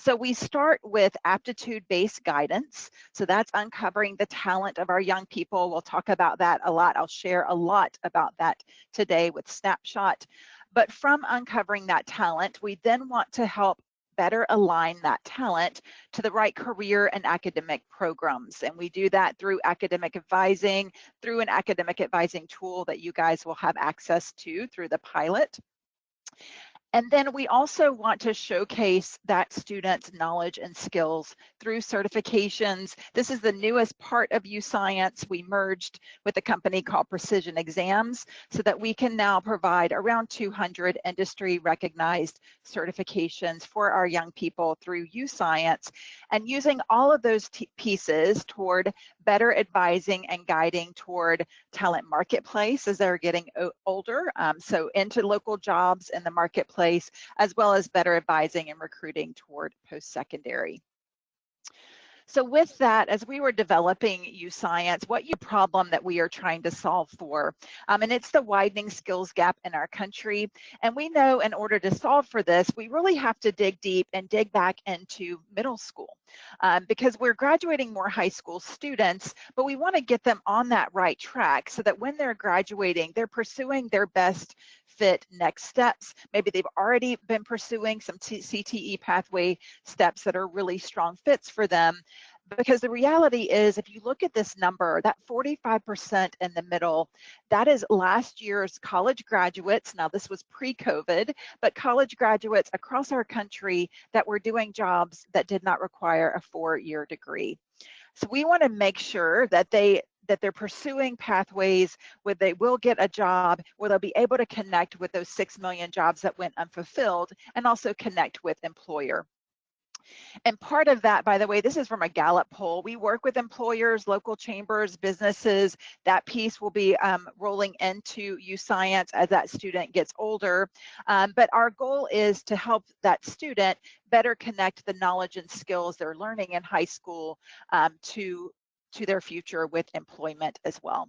So we start with aptitude-based guidance. So that's uncovering the talent of our young people. We'll talk about that a lot. I'll share a lot about that today with Snapshot. But from uncovering that talent, we then want to help better align that talent to the right career and academic programs. And we do that through academic advising, through an academic advising tool that you guys will have access to through the pilot. And then we also want to showcase that student's knowledge and skills through certifications. This is the newest part of YouScience. We merged with a company called Precision Exams so that we can now provide around 200 industry recognized certifications for our young people through YouScience, and using all of those pieces toward better advising and guiding toward talent marketplace as they're getting older, so into local jobs in the marketplace, as well as better advising and recruiting toward post-secondary. So with that, as we were developing YouScience, what problem that we are trying to solve for, and it's the widening skills gap in our country. And we know in order to solve for this, we really have to dig deep and dig back into middle school, because we're graduating more high school students, but we want to get them on that right track so that when they're graduating, they're pursuing their best fit next steps. Maybe they've already been pursuing some CTE pathway steps that are really strong fits for them. Because the reality is, if you look at this number, that 45% in the middle, that is last year's college graduates. Now, this was pre-COVID, but college graduates across our country that were doing jobs that did not require a 4-year degree. So we want to make sure that they're pursuing pathways where they will get a job, where they'll be able to connect with those 6 million jobs that went unfulfilled, and also connect with employer. And part of that, by the way, this is from a Gallup poll. We work with employers, local chambers, businesses. That piece will be rolling into YouScience as that student gets older. But our goal is to help that student better connect the knowledge and skills they're learning in high school to their future with employment as well.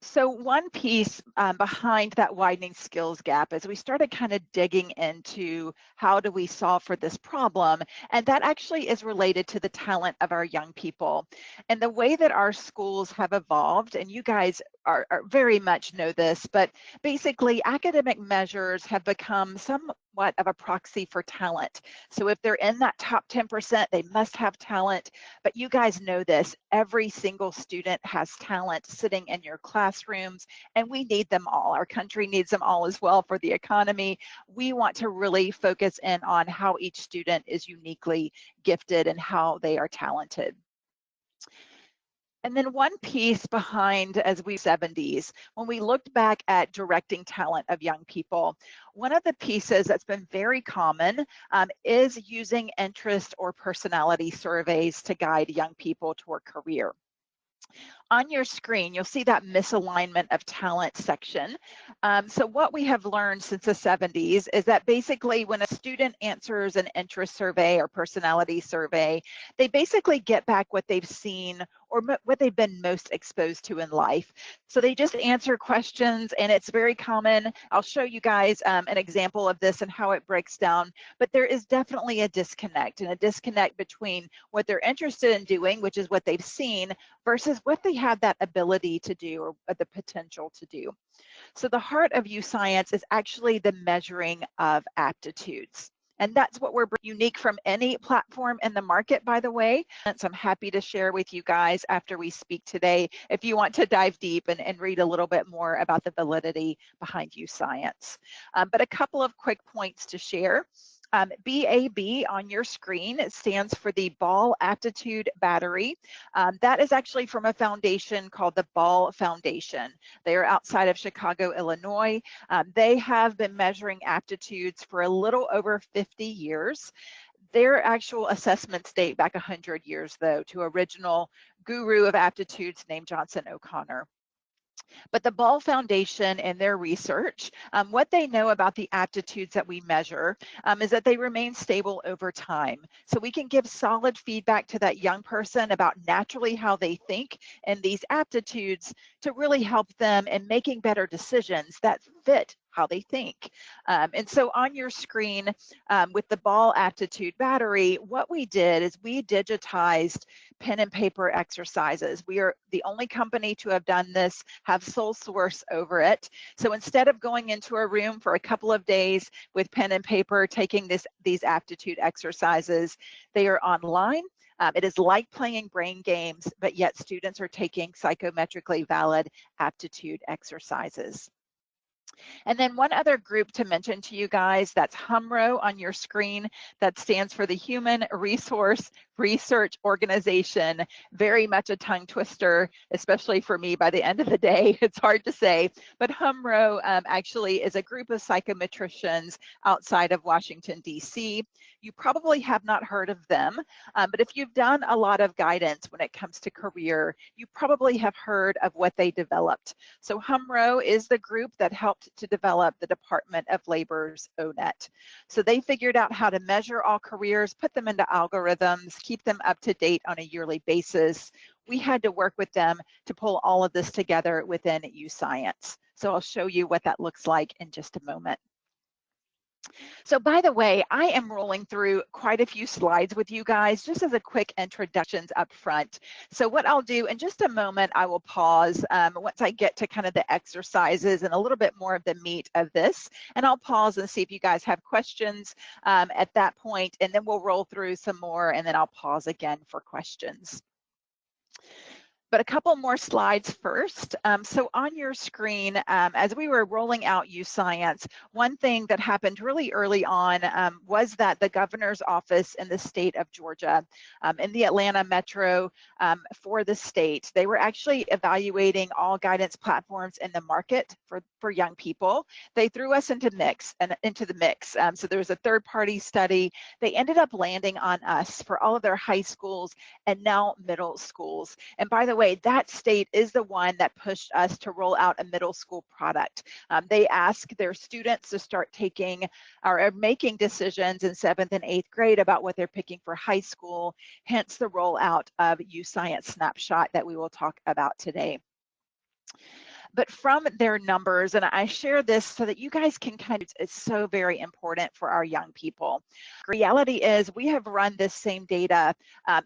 So one piece behind that widening skills gap is we started kind of digging into how do we solve for this problem, and that actually is related to the talent of our young people. And the way that our schools have evolved, and you guys are very much know this, but basically academic measures have become somewhat of a proxy for talent. So if they're in that top 10%, they must have talent. But you guys know this, every single student has talent sitting in your classrooms, and we need them all. Our country needs them all as well for the economy. We want to really focus in on how each student is uniquely gifted and how they are talented. And then one piece behind, as we 70s, when we looked back at directing talent of young people, one of the pieces that's been very common is using interest or personality surveys to guide young people toward career. On your screen, you'll see that misalignment of talent section. So what we have learned since the 70s is that basically when a student answers an interest survey or personality survey, they basically get back what they've seen or what they've been most exposed to in life. So they just answer questions, and it's very common. I'll show you guys an example of this and how it breaks down, but there is definitely a disconnect between what they're interested in doing, which is what they've seen, versus what they have that ability to do or the potential to do. So the heart of YouScience is actually the measuring of aptitudes. And that's what we're unique from any platform in the market, by the way. And so I'm happy to share with you guys after we speak today, if you want to dive deep and read a little bit more about the validity behind YouScience. But a couple of quick points to share. BAB on your screen, it stands for the Ball Aptitude Battery. That is actually from a foundation called the Ball Foundation. They are outside of Chicago, Illinois. They have been measuring aptitudes for a little over 50 years. Their actual assessments date back 100 years, though, to original guru of aptitudes named Johnson O'Connor. But the Ball Foundation and their research, what they know about the aptitudes that we measure is that they remain stable over time. So we can give solid feedback to that young person about naturally how they think and these aptitudes to really help them in making better decisions that fit how they think. And so on your screen with the ball aptitude battery, what we did is we digitized pen and paper exercises. We are the only company to have done this, have sole source over it. So instead of going into a room for a couple of days with pen and paper, taking these aptitude exercises, they are online. It is like playing brain games, but yet students are taking psychometrically valid aptitude exercises. And then one other group to mention to you guys, that's HUMRO on your screen. That stands for the Human Resource Research Organization. Very much a tongue twister, especially for me by the end of the day. It's hard to say, but HUMRO actually is a group of psychometricians outside of Washington, D.C. You probably have not heard of them, but if you've done a lot of guidance when it comes to career, you probably have heard of what they developed. So HUMRO is the group that helped to develop the Department of Labor's ONET. So they figured out how to measure all careers, put them into algorithms, keep them up to date on a yearly basis. We had to work with them to pull all of this together within YouScience. So I'll show you what that looks like in just a moment. So by the way, I am rolling through quite a few slides with you guys, just as a quick introductions up front. So what I'll do in just a moment, I will pause once I get to kind of the exercises and a little bit more of the meat of this, and I'll pause and see if you guys have questions at that point, and then we'll roll through some more, and then I'll pause again for questions. But a couple more slides first. So on your screen, as we were rolling out YouScience, one thing that happened really early on was that the governor's office in the state of Georgia, in the Atlanta metro for the state, they were actually evaluating all guidance platforms in the market for young people. They threw us into the mix. So there was a third-party study. They ended up landing on us for all of their high schools and now middle schools. And by the way, that state is the one that pushed us to roll out a middle school product. They ask their students to start taking or making decisions in 7th and 8th grade about what they're picking for high school, hence the rollout of YouScience Snapshot that we will talk about today. But from their numbers, and I share this so that you guys can it's so very important for our young people. Reality is we have run this same data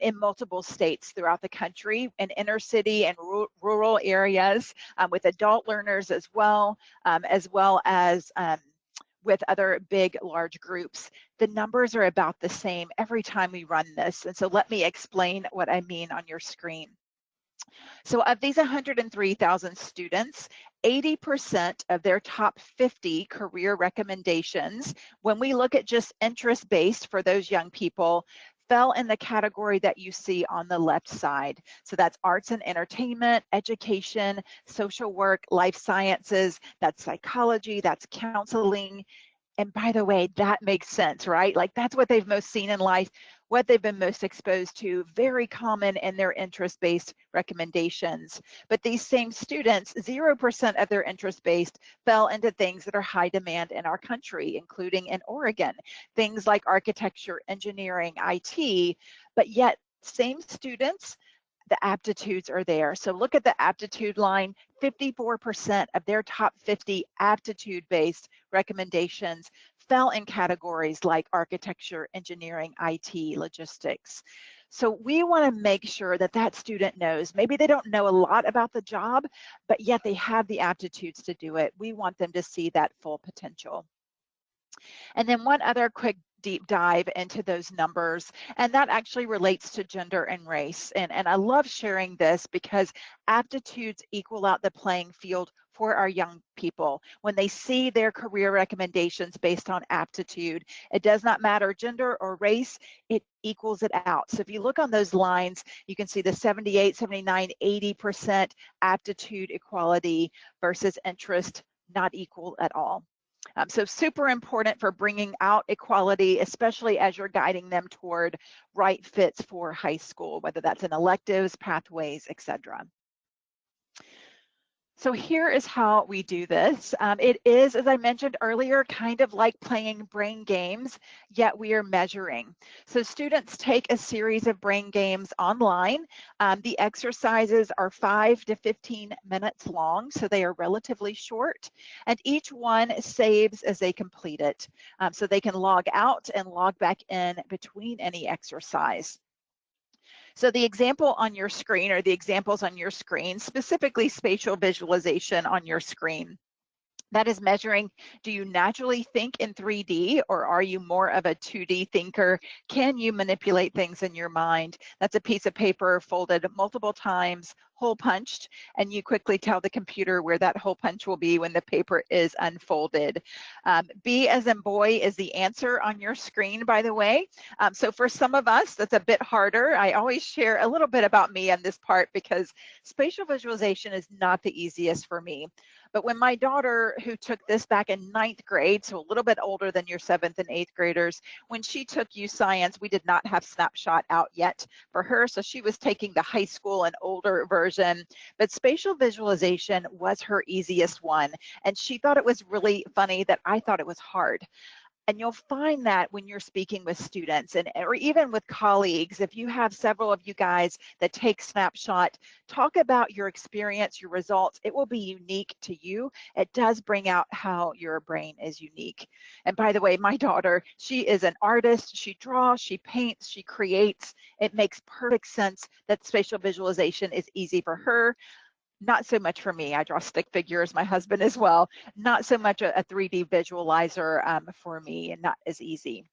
in multiple states throughout the country, in inner city and rural areas, with adult learners as well as with other big, large groups. The numbers are about the same every time we run this. And so let me explain what I mean on your screen. So of these 103,000 students, 80% of their top 50 career recommendations, when we look at just interest-based for those young people, fell in the category that you see on the left side. So that's arts and entertainment, education, social work, life sciences, that's psychology, that's counseling. And by the way, that makes sense, right? Like that's what they've most seen in life, what they've been most exposed to, very common in their interest-based recommendations. But these same students, 0% of their interest-based fell into things that are high demand in our country, including in Oregon, things like architecture, engineering, IT, but yet same students, the aptitudes are there. So look at the aptitude line, 54% of their top 50 aptitude-based recommendations fell in categories like architecture, engineering, IT, logistics. So we want to make sure that that student knows, maybe they don't know a lot about the job, but yet they have the aptitudes to do it. We want them to see that full potential. And then one other quick deep dive into those numbers, and that actually relates to gender and race. And I love sharing this because aptitudes equal out the playing field for our young people. When they see their career recommendations based on aptitude, it does not matter gender or race, it equals it out. So if you look on those lines, you can see the 78, 79, 80% aptitude equality versus interest not equal at all. So super important for bringing out equality, especially as you're guiding them toward right fits for high school, whether that's in electives, pathways, etc. So here is how we do this. It is, as I mentioned earlier, kind of like playing brain games, yet we are measuring. So students take a series of brain games online. The exercises are 5 to 15 minutes long, so they are relatively short, and each one saves as they complete it. So they can log out and log back in between any exercise. So the example on your screen, or the examples on your screen, specifically spatial visualization on your screen, that is measuring, do you naturally think in 3D, or are you more of a 2D thinker? Can you manipulate things in your mind? That's a piece of paper folded multiple times, hole punched, and you quickly tell the computer where that hole punch will be when the paper is unfolded. B as in boy is the answer on your screen, by the way. So for some of us, that's a bit harder. I always share a little bit about me on this part because spatial visualization is not the easiest for me. But when my daughter, who took this back in 9th grade, so a little bit older than your 7th and 8th graders, when she took YouScience, we did not have Snapshot out yet for her. So she was taking the high school and older version, but spatial visualization was her easiest one. And she thought it was really funny that I thought it was hard. And you'll find that when you're speaking with students or even with colleagues, if you have several of you guys that take Snapshot, talk about your experience, your results. It will be unique to you. It does bring out how your brain is unique. And by the way, my daughter, she is an artist. She draws, she paints, she creates. It makes perfect sense that spatial visualization is easy for her. Not so much for me. I draw stick figures, my husband as well. Not so much a 3D visualizer for me, and not as easy.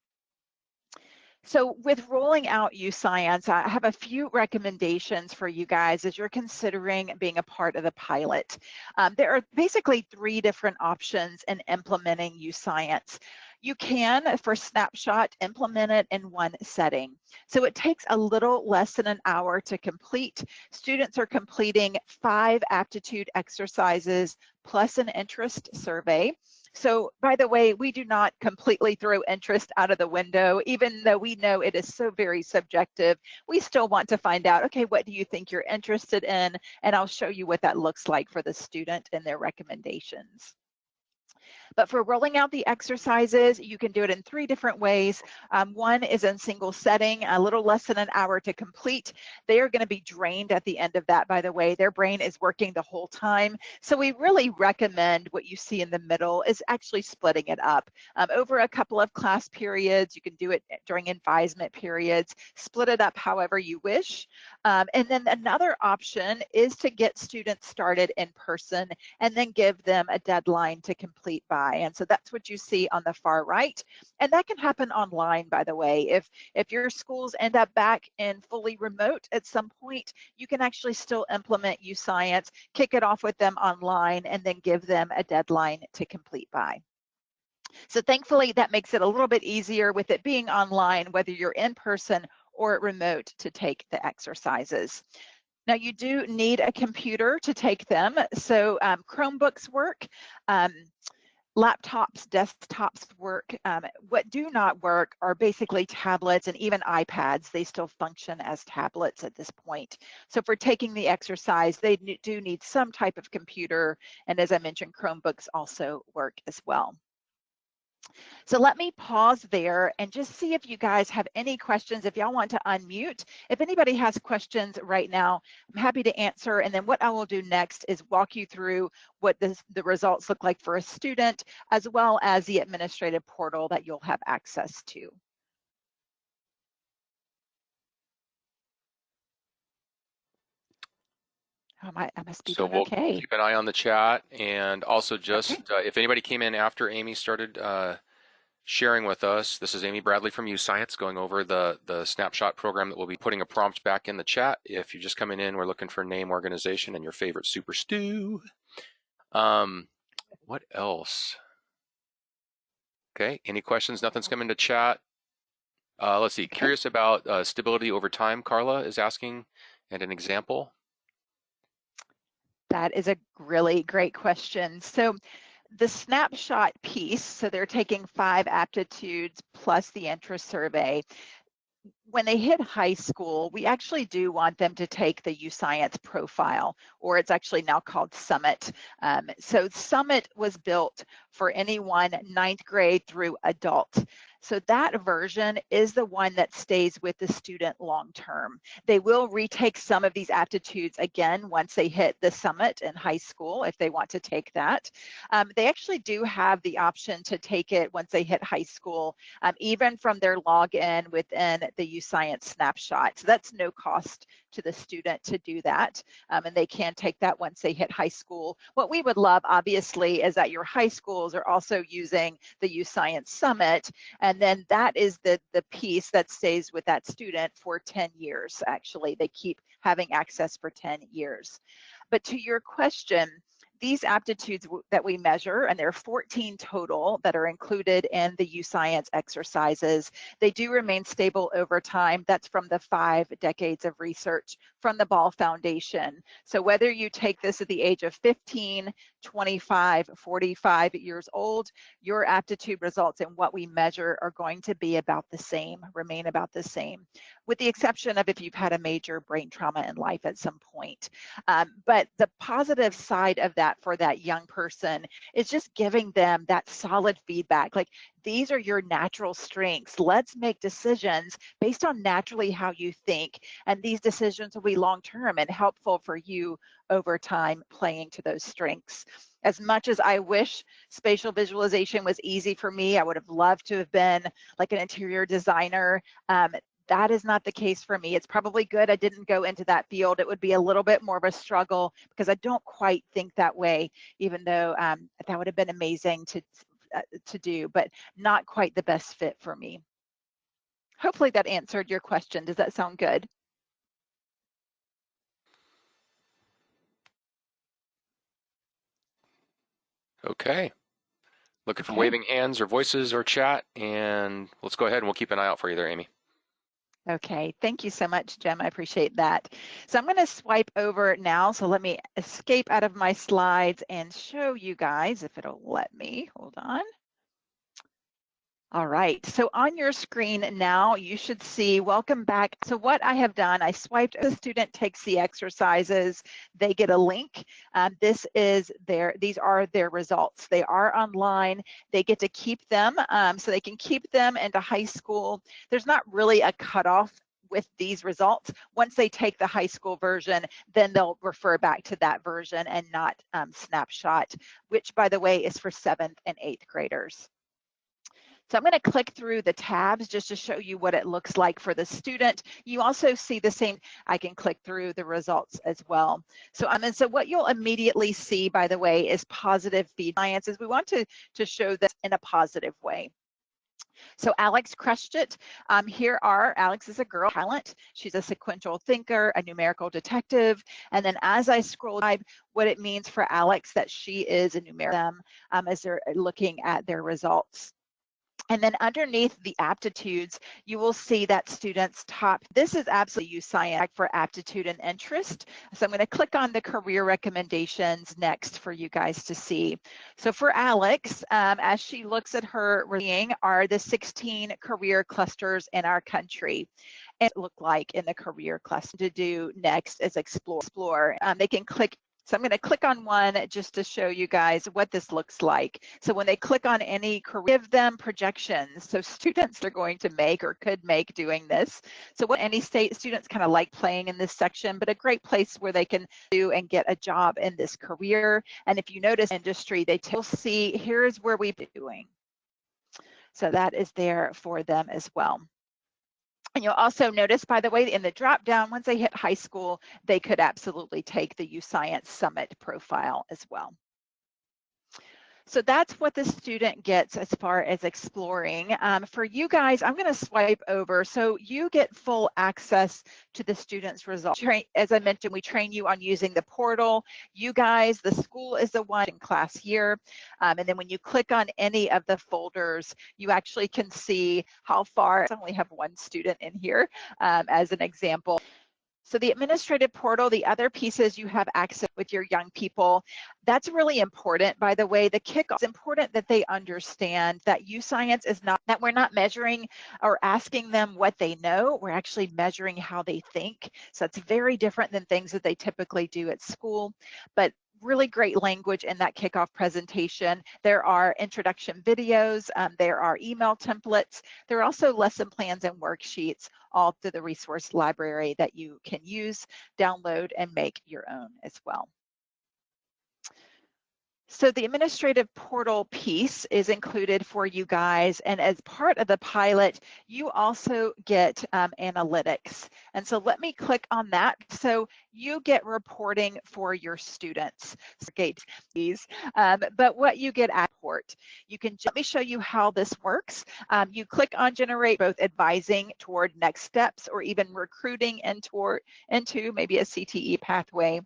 So with rolling out YouScience, I have a few recommendations for you guys as you're considering being a part of the pilot. There are basically 3 different options in implementing YouScience. You can, for Snapshot, implement it in one setting. So it takes a little less than an hour to complete. Students are completing 5 aptitude exercises plus an interest survey. So by the way, we do not completely throw interest out of the window, even though we know it is so very subjective. We still want to find out, okay, what do you think you're interested in? And I'll show you what that looks like for the student and their recommendations. But for rolling out the exercises, you can do it in 3 different ways. One is in single setting, a little less than an hour to complete. They are going to be drained at the end of that, by the way. Their brain is working the whole time. So we really recommend what you see in the middle is actually splitting it up. Over a couple of class periods, you can do it during advisement periods, split it up however you wish. And then another option is to get students started in person and then give them a deadline to complete by. And so that's what you see on the far right. And that can happen online, by the way. If your schools end up back in fully remote at some point, you can actually still implement YouScience, kick it off with them online, and then give them a deadline to complete by. So thankfully, that makes it a little bit easier with it being online, whether you're in person or remote, to take the exercises. Now, you do need a computer to take them. So Chromebooks work. Laptops, desktops work. What do not work are basically tablets and even iPads. They still function as tablets at this point. So for taking the exercise, they do need some type of computer. And as I mentioned, Chromebooks also work as well. So let me pause there and just see if you guys have any questions. If y'all want to unmute, if anybody has questions right now, I'm happy to answer. And then what I will do next is walk you through what the results look like for a student, as well as the administrative portal that you'll have access to. I must be doing okay. So we'll keep an eye on the chat, and also just if anybody came in after Amy started sharing with us, this is Amy Bradley from YouScience going over the snapshot program that we'll be putting a prompt back in the chat. If you're just coming in, we're looking for name, organization, and your favorite super stew. What else? Okay, any questions? Nothing's coming to chat. Let's see, curious about stability over time, Carla is asking, and an example. That is a really great question. So the snapshot piece, so they're taking 5 aptitudes plus the interest survey. when they hit high school, we actually do want them to take the YouScience profile, or it's actually now called Summit. So Summit was built for anyone 9th grade through adult. So that version is the one that stays with the student long term. They will retake some of these aptitudes again once they hit the Summit in high school if they want to take that. They actually do have the option to take it once they hit high school, even from their login within the YouScience snapshot. So that's no cost to the student to do that, and they can take that once they hit high school. What we would love, obviously, is that your high schools are also using the YouScience Summit, and then that is the piece that stays with that student for 10 years. Actually, they keep having access for 10 years. But to your question, these aptitudes that we measure, and there are 14 total that are included in the YouScience exercises, they do remain stable over time. That's from the 5 decades of research from the Ball Foundation. So whether you take this at the age of 15, 25, 45 years old, your aptitude results and what we measure are going to be about the same, remain about the same, with the exception of if you've had a major brain trauma in life at some point. But the positive side of that for that young person is just giving them that solid feedback. Like, these are your natural strengths. Let's make decisions based on naturally how you think. And these decisions will be long-term and helpful for you over time, playing to those strengths. As much as I wish spatial visualization was easy for me, I would have loved to have been like an interior designer. That is not the case for me. It's probably good I didn't go into that field. It would be a little bit more of a struggle because I don't quite think that way, even though that would have been amazing to do, but not quite the best fit for me. Hopefully that answered your question. Does that sound good? Okay. Looking for Okay. waving hands or voices or chat, and let's go ahead and we'll keep an eye out for you there, Amy. Okay, thank you so much, Jim. I appreciate that. So I'm going to swipe over now. So let me escape out of my slides and show you guys if it'll let me. Hold on. All right, so on your screen now, you should see welcome back. So what I have done, I swiped, the student takes the exercises, they get a link. These are their results. They are online, they get to keep them, so they can keep them into high school. There's not really a cutoff with these results. Once they take the high school version, then they'll refer back to that version and not snapshot, which, by the way, is for 7th and 8th graders. So I'm going to click through the tabs just to show you what it looks like for the student. You also see the same, I can click through the results as well. So so what you'll immediately see, by the way, is positive feedback. We want to show this in a positive way. So Alex crushed it. Alex is a girl talent. She's a sequential thinker, a numerical detective. And then as I scroll by, what it means for Alex that she is a numerical as they're looking at their results. And then underneath the aptitudes, you will see that students top. This is absolutely YouScience for aptitude and interest. So I'm going to click on the career recommendations next for you guys to see. So for Alex, as she looks at her reading, are the 16 career clusters in our country. And it look like in the career cluster to do next is explore. They can click. So I'm going to click on one just to show you guys what this looks like. So when they click on any career, give them projections. So students are going to make or could make doing this. So what any state students kind of like playing in this section, but a great place where they can do and get a job in this career. And if you notice industry, they will see here's where we've been doing. So that is there for them as well. And you'll also notice, by the way, in the drop down, once they hit high school, they could absolutely take the YouScience Summit profile as well. So that's what the student gets as far as exploring. For you guys, I'm going to swipe over. So you get full access to the student's results. As I mentioned, we train you on using the portal. You guys, the school is the one in class year. And then when you click on any of the folders, you actually can see how far. I only have one student in here as an example. So the administrative portal, the other pieces you have access with your young people. That's really important. By the way, the kickoff, it's important that they understand that YouScience is not, that we're not measuring or asking them what they know. We're actually measuring how they think. So it's very different than things that they typically do at school. But really great language in that kickoff presentation. There are introduction videos, there are email templates, there are also lesson plans and worksheets all through the resource library that you can use, download, and make your own as well. So the administrative portal piece is included for you guys, and as part of the pilot, you also get analytics. And so let me click on that. So you get reporting for your students. But what you get at report, you can, let me show you how this works. You click on generate, both advising toward next steps or even recruiting into maybe a CTE pathway.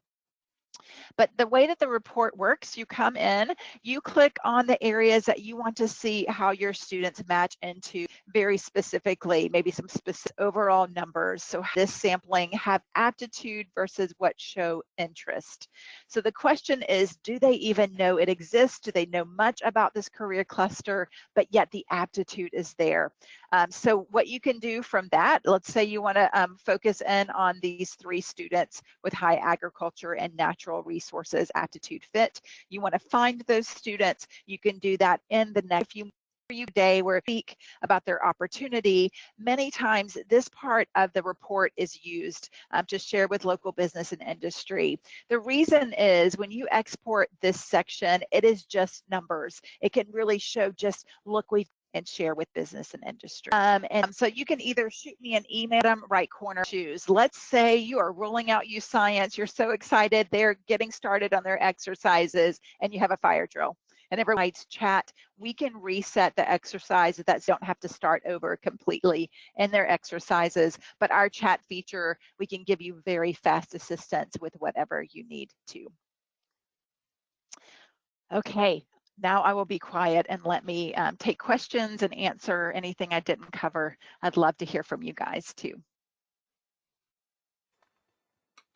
But the way that the report works, you come in, you click on the areas that you want to see how your students match into very specifically, maybe some specific overall numbers. So this sampling have aptitude versus what show interest. So the question is, do they even know it exists? Do they know much about this career cluster, but yet the aptitude is there? So what you can do from that, let's say you want to focus in on these 3 students with high agriculture and natural resources aptitude fit. You want to find those students. You can do that in the next few day where we speak about their opportunity. Many times this part of the report is used to share with local business and industry. The reason is when you export this section, it is just numbers. It can really show just, look, we've and share with business and industry. And so you can either shoot me an email, right corner, choose. Let's say you are rolling out YouScience, you're so excited, they're getting started on their exercises, and you have a fire drill. And everybody's chat, we can reset the exercises that don't have to start over completely in their exercises. But our chat feature, we can give you very fast assistance with whatever you need to. Okay. Now I will be quiet and let me take questions and answer anything I didn't cover. I'd love to hear from you guys too.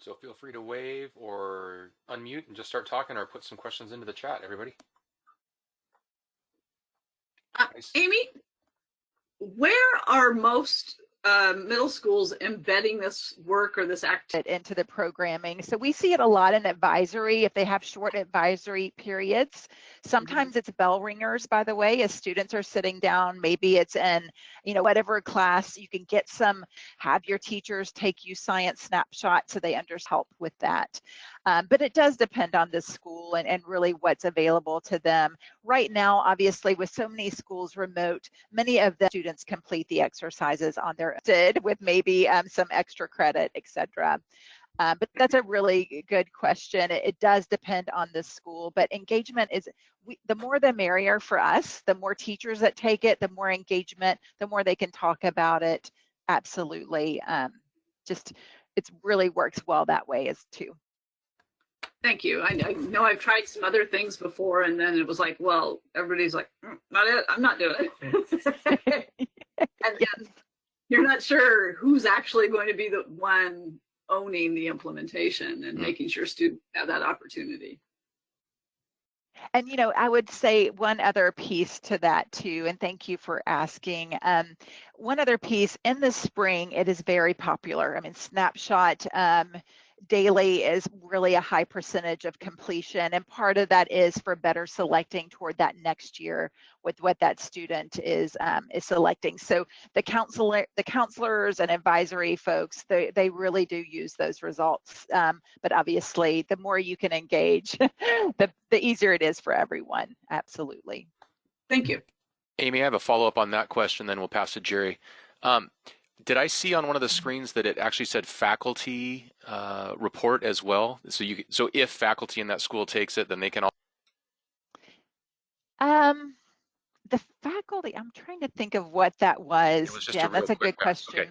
So feel free to wave or unmute and just start talking or put some questions into the chat, everybody. Nice. Amy, where are most middle schools embedding this work or this activity into the programming? So we see it a lot in advisory if they have short advisory periods. Sometimes it's bell ringers, by the way, as students are sitting down. Maybe it's in, whatever class. You can get some, have your teachers take YouScience snapshot so they understand help with that. But it does depend on the school and really what's available to them. Right now, obviously, with so many schools remote, many of the students complete the exercises on their own with maybe some extra credit, etc. But that's a really good question. It does depend on the school, but engagement is, the more the merrier for us. The more teachers that take it, the more engagement, the more they can talk about it. Absolutely. It really works well that way as too. Thank you. I know I've tried some other things before, and then it was like, well, everybody's like, not it. I'm not doing it. And yet, you're not sure who's actually going to be the one owning the implementation and making sure students have that opportunity. And, I would say one other piece to that too, and thank you for asking. One other piece, in the spring, it is very popular. I mean, Snapshot daily is really a high percentage of completion, and part of that is for better selecting toward that next year with what that student is selecting. So the counselors and advisory folks, they really do use those results. But obviously, the more you can engage, the easier it is for everyone. Absolutely. Thank you. Amy, I have a follow-up on that question, then we'll pass to Jerry. Did I see on one of the screens that it actually said faculty report as well? So if faculty in that school takes it, then they can all. The faculty, I'm trying to think of what that was, Jim. That's a good question. Okay.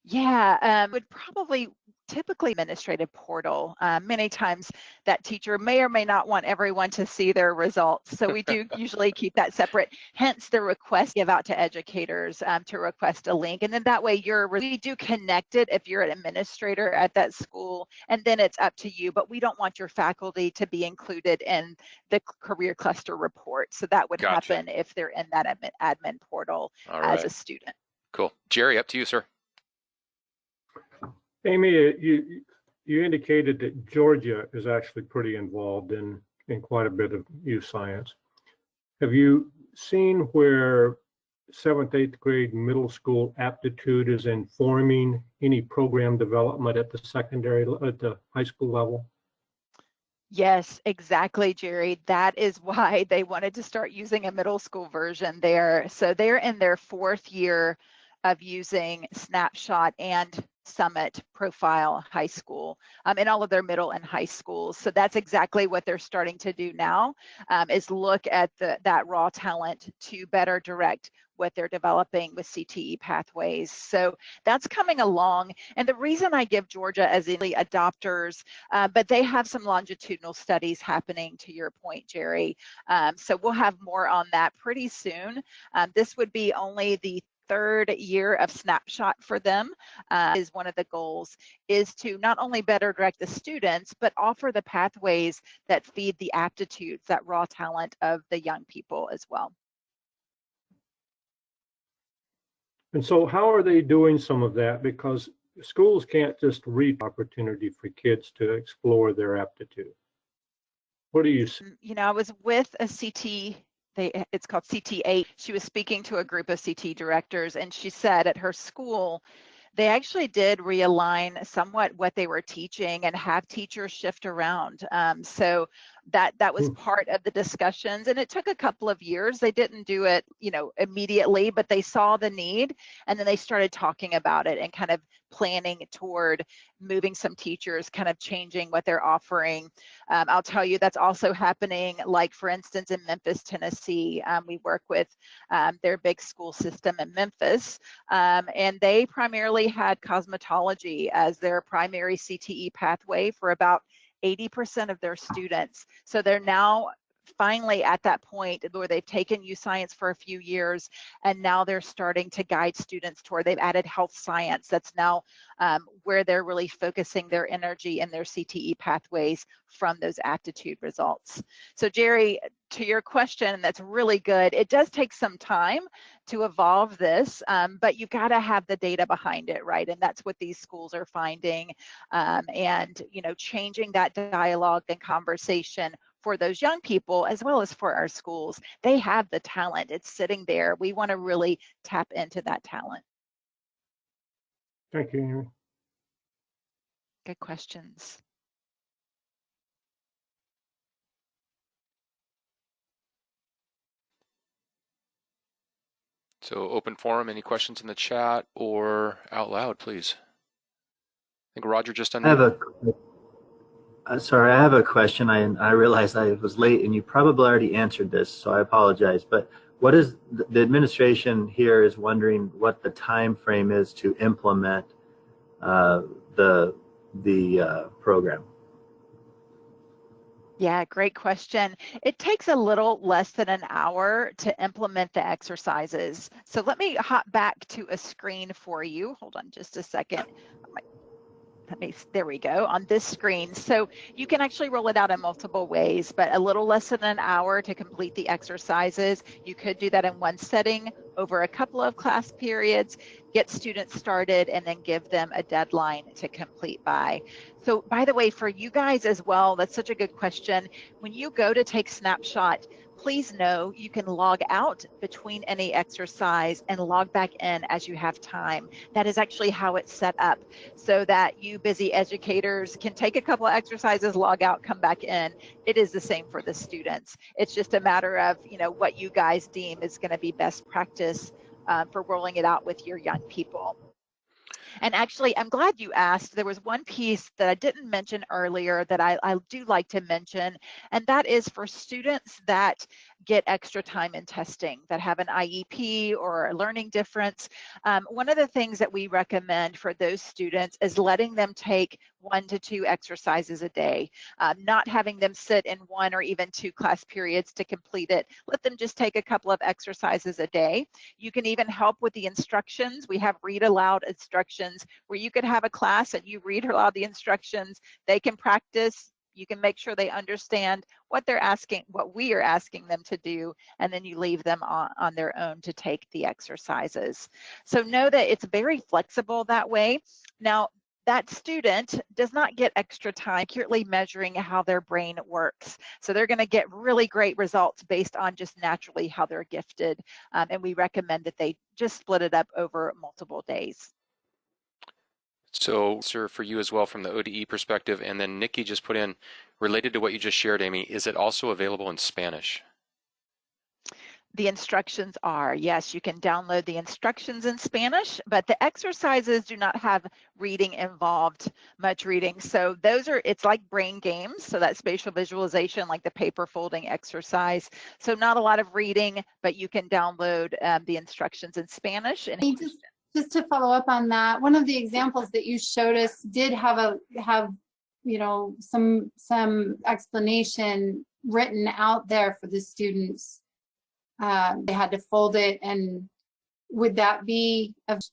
Yeah, would probably, typically administrative portal. Many times that teacher may or may not want everyone to see their results. So we do usually keep that separate, hence the request give out to educators to request a link. And then that way we do connect it if you're an administrator at that school, and then it's up to you. But we don't want your faculty to be included in the career cluster report. So that would Gotcha. happen if they're in that admin portal as a student. Cool. Jerry, up to you, sir. Amy, you indicated that Georgia is actually pretty involved in quite a bit of YouScience. Have you seen where 7th, 8th grade middle school aptitude is informing any program development at the high school level? Yes, exactly, Jerry. That is why they wanted to start using a middle school version there. So they're in their 4th year of using Snapshot and Summit Profile High School in all of their middle and high schools. So that's exactly what they're starting to do now, is look at that raw talent to better direct what they're developing with CTE pathways. So that's coming along. And the reason I give Georgia as early adopters, but they have some longitudinal studies happening, to your point, Jerry. So we'll have more on that pretty soon. This would be only the 3rd year of Snapshot for them. Is one of the goals, is to not only better direct the students, but offer the pathways that feed the aptitudes, that raw talent of the young people as well. And so how are they doing some of that? Because schools can't just read opportunity for kids to explore their aptitude. What do you see? You know, I was with a CT, it's called CT8. She was speaking to a group of CT directors, and she said at her school, they actually did realign somewhat what they were teaching and have teachers shift around. So that was part of the discussions, and it took a couple of years. They didn't do it, you know, immediately, but they saw the need, and then they started talking about it and kind of planning toward moving some teachers, kind of changing what they're offering. I'll tell you that's also happening, like for instance in Memphis, Tennessee. We work with their big school system in Memphis, and they primarily had cosmetology as their primary CTE pathway for about 80% of their students. So they're now finally at that point where they've taken YouScience for a few years, and now they're starting to guide students toward, they've added health science. That's now where they're really focusing their energy and their CTE pathways from those aptitude results. So Jerry, to your question, that's really good. It does take some time to evolve this, but you've got to have the data behind it, right? And that's what these schools are finding, and you know, changing that dialogue and conversation for those young people as well as for our schools. They have the talent, it's sitting there. We want to really tap into that talent. Thank you, Amy. Good questions. So open forum, any questions in the chat or out loud, please? I think Roger just unmuted. Sorry, I have a question. I realized I was late and you probably already answered this, so I apologize. But what is the administration here is wondering what the time frame is to implement the program? Yeah, great question. It takes a little less than an hour to implement the exercises. So let me hop back to a screen for you. Hold on just a second. There we go, on this screen. So you can actually roll it out in multiple ways, but a little less than an hour to complete the exercises. You could do that in one setting over a couple of class periods, get students started, and then give them a deadline to complete by. So by the way, for you guys as well, that's such a good question. When you go to take Snapshot, please know you can log out between any exercise and log back in as you have time. That is actually how it's set up, so that you busy educators can take a couple of exercises, log out, come back in. It is the same for the students. It's just a matter of, you know, what you guys deem is going to be best practice for rolling it out with your young people. And actually, I'm glad you asked. There was one piece that I didn't mention earlier that I do like to mention, and that is for students that get extra time in testing, that have an IEP or a learning difference. One of the things that we recommend for those students is letting them take 1 to 2 exercises a day, not having them sit in 1 or even 2 class periods to complete it. Let them just take a couple of exercises a day. You can even help with the instructions. We have read aloud instructions where you could have a class and you read aloud the instructions. They can practice. You can make sure they understand what they're asking, what we are asking them to do, and then you leave them on their own to take the exercises. So know that it's very flexible that way. Now, that student does not get extra time accurately measuring how their brain works. So they're going to get really great results based on just naturally how they're gifted. And we recommend that they just split it up over multiple days. So, sir, for you as well from the ODE perspective, and then Nikki just put in, related to what you just shared, Amy, is it also available in Spanish? The instructions are, yes, you can download the instructions in Spanish, but the exercises do not have reading involved, much reading. So those are, it's like brain games. So that spatial visualization, like the paper folding exercise. So not a lot of reading, but you can download the instructions in Spanish. And just to follow up on that, one of the examples that you showed us did have you know, some explanation written out there for the students. They had to fold it, and would that be as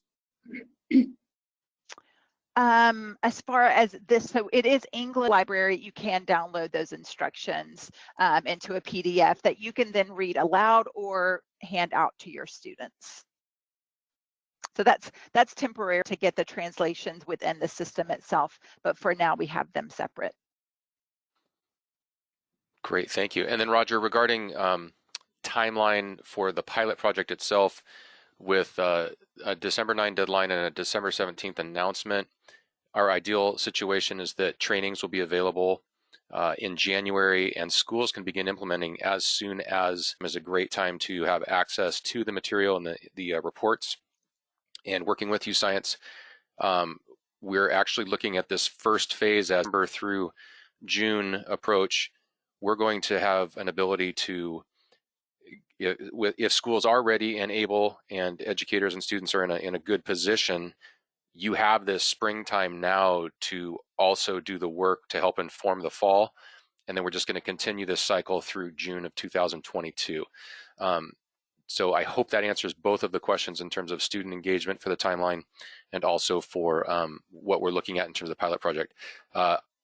far as this, so it is English library, you can download those instructions into a PDF that you can then read aloud or hand out to your students. So that's temporary to get the translations within the system itself, but for now we have them separate. Great, thank you. And then Roger, regarding timeline for the pilot project itself, with a December 9 deadline and a December 17th announcement, our ideal situation is that trainings will be available in January, and schools can begin implementing as soon as is a great time to have access to the material and the reports. And working with YouScience, we're actually looking at this first phase as December through June approach. We're going to have an ability to, if schools are ready and able, and educators and students are in a good position, you have this springtime now to also do the work to help inform the fall. And then we're just going to continue this cycle through June of 2022. So I hope that answers both of the questions in terms of student engagement for the timeline and also for what we're looking at in terms of the pilot project.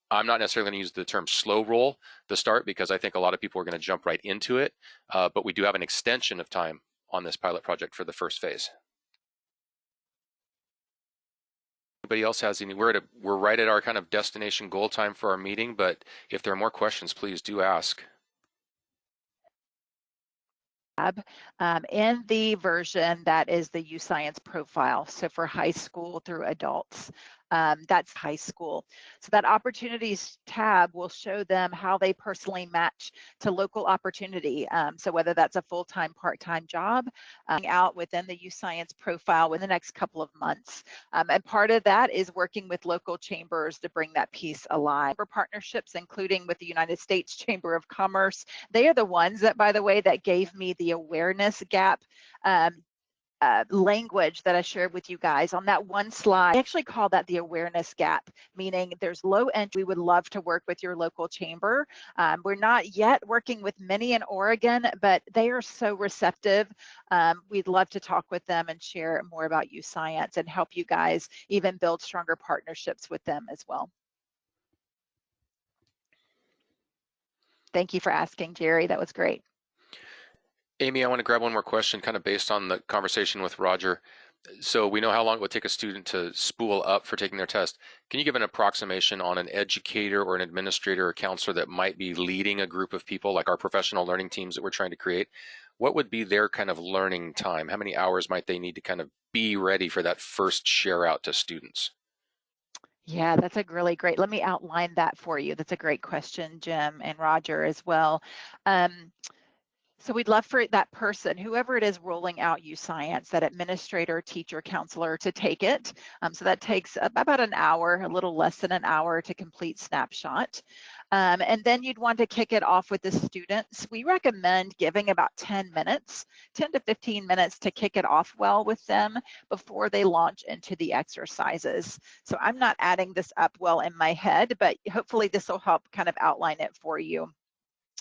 I'm not necessarily going to use the term slow roll to start because I think a lot of people are going to jump right into it, but we do have an extension of time on this pilot project for the first phase. Anybody else has any? We're right at our kind of destination goal time for our meeting, but if there are more questions, please do ask. In the version that is the YouScience profile, so for high school through adults, that's high school. So that opportunities tab will show them how they personally match to local opportunity. So whether that's a full-time, part-time job, out within the YouScience profile within the next couple of months. And part of that is working with local chambers to bring that piece alive. For partnerships, including with the United States Chamber of Commerce, they are the ones that, by the way, that gave me the awareness gap language that I shared with you guys on that one slide. I actually call that the awareness gap, meaning there's low entry. We would love to work with your local chamber. We're not yet working with many in Oregon, but they are so receptive. We'd love to talk with them and share more about YouScience and help you guys even build stronger partnerships with them as well. Thank you for asking, Jerry. That was great. Amy, I want to grab one more question kind of based on the conversation with Roger. So we know how long it would take a student to spool up for taking their test. Can you give an approximation on an educator or an administrator or counselor that might be leading a group of people, like our professional learning teams that we're trying to create? What would be their kind of learning time? How many hours might they need to kind of be ready for that first share out to students? Yeah, that's a really great, let me outline that for you. That's a great question, Jim and Roger as well. So we'd love for that person, whoever it is rolling out YouScience, that administrator, teacher, counselor, to take it. So that takes about an hour, a little less than an hour to complete Snapshot. And then you'd want to kick it off with the students. We recommend giving about 10 minutes, 10 to 15 minutes to kick it off well with them before they launch into the exercises. So I'm not adding this up well in my head, but hopefully this will help kind of outline it for you.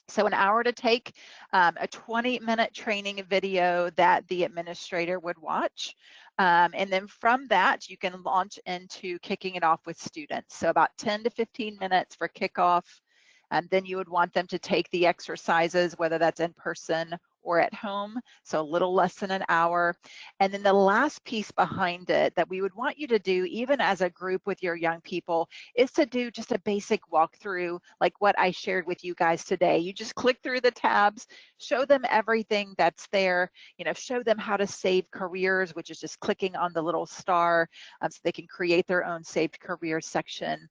So an hour to take, a 20-minute training video that the administrator would watch. And then from that, you can launch into kicking it off with students. So about 10 to 15 minutes for kickoff. And then you would want them to take the exercises, whether that's in person or at home, so a little less than an hour. And then the last piece behind it that we would want you to do, even as a group with your young people, is to do just a basic walkthrough, like what I shared with you guys today. You just click through the tabs, show them everything that's there, show them how to save careers, which is just clicking on the little star so they can create their own saved careers section.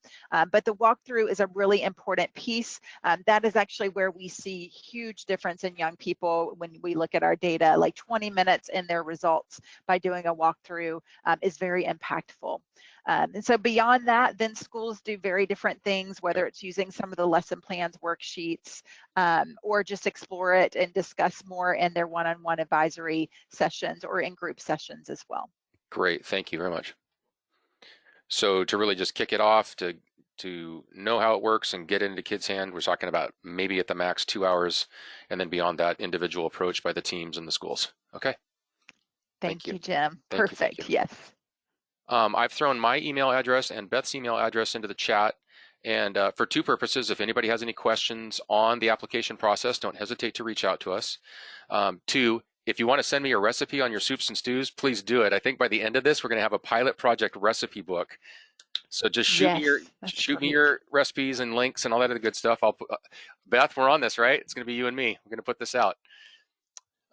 But the walkthrough is a really important piece. That is actually where we see huge difference in young people when we look at our data. Like 20 minutes in their results by doing a walkthrough is very impactful. And so beyond that, then schools do very different things, whether it's using some of the lesson plans, worksheets, or just explore it and discuss more in their one-on-one advisory sessions or in group sessions as well. Great, thank you very much. So to really just kick it off, to know how it works and get it into kids' hand, we're talking about maybe at the max 2 hours, and then beyond that, individual approach by the teams and the schools. Okay. Thank you, Jim. Thank you, Perfect. Yes. I've thrown my email address and Beth's email address into the chat. And for two purposes, if anybody has any questions on the application process, don't hesitate to reach out to us. Two, if you want to send me a recipe on your soups and stews, please do it. I think by the end of this, we're going to have a pilot project recipe book. So just shoot me your recipes and links and all that other good stuff. I'll put, Beth, we're on this, right? It's going to be you and me. We're going to put this out.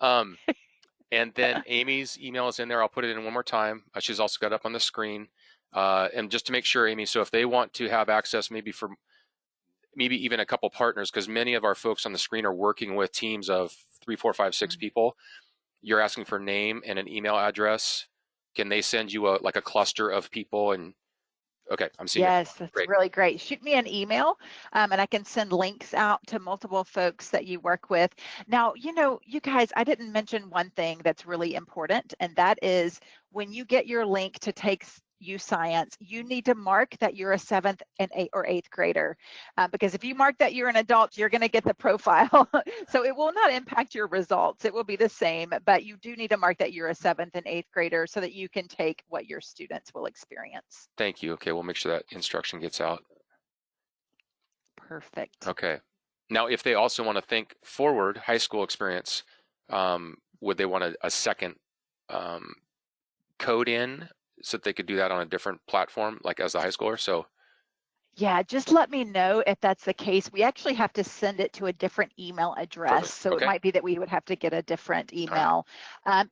And then Amy's email is in there. I'll put it in one more time. She's also got it up on the screen. And just to make sure, Amy, so if they want to have access maybe even a couple partners, because many of our folks on the screen are working with teams of 3, 4, 5, 6 people. You're asking for name and an email address. Can they send you a cluster of people? And okay, I'm seeing Yes, that's really great. Shoot me an email and I can send links out to multiple folks that you work with. Now, you guys, I didn't mention one thing that's really important, and that is when you get your link to take YouScience, you need to mark that you're a 7th and 8th or 8th grader, because if you mark that you're an adult, you're going to get the profile. So it will not impact your results. It will be the same, but you do need to mark that you're a 7th and 8th grader so that you can take what your students will experience. Thank you. Okay, we'll make sure that instruction gets out. Perfect. Okay. Now, if they also want to think forward high school experience, would they want a second code in so that they could do that on a different platform, like as a high schooler? So yeah, just let me know if that's the case. We actually have to send it to a different email address. Perfect. So Okay. It might be that we would have to get a different email.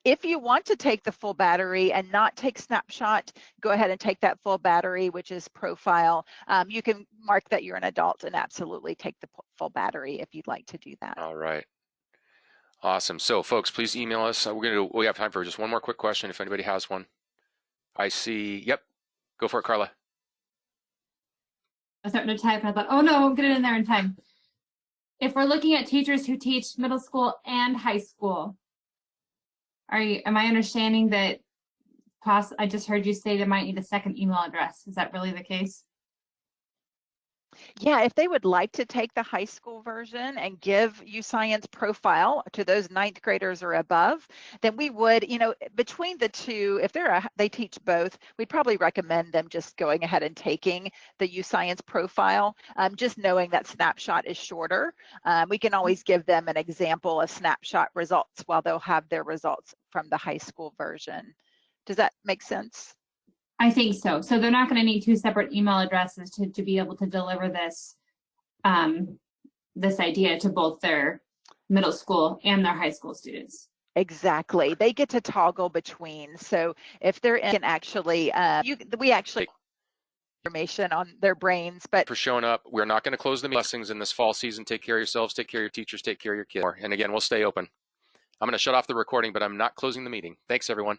If you want to take the full battery and not take Snapshot, go ahead and take that full battery, which is profile. You can mark that you're an adult and absolutely take the full battery if you'd like to do that. All right. Awesome. So folks, please email us. We have time for just one more quick question if anybody has one. I see. Yep. Go for it, Carla. I was starting to type and I thought, oh no, I'll get it in there in time. If we're looking at teachers who teach middle school and high school, am I understanding that I just heard you say they might need a second email address. Is that really the case? Yeah, if they would like to take the high school version and give YouScience profile to those 9th graders or above, then we would, between the two, if they teach both, we'd probably recommend them just going ahead and taking the YouScience profile, just knowing that Snapshot is shorter. We can always give them an example of Snapshot results while they'll have their results from the high school version. Does that make sense? I think so. So they're not going to need 2 separate email addresses to be able to deliver this this idea to both their middle school and their high school students. Exactly. They get to toggle between. So if they're in, actually, information on their brains. But for showing up. We're not going to close the blessings in this fall season. Take care of yourselves, take care of your teachers, take care of your kids. And again, we'll stay open. I'm going to shut off the recording, but I'm not closing the meeting. Thanks, everyone.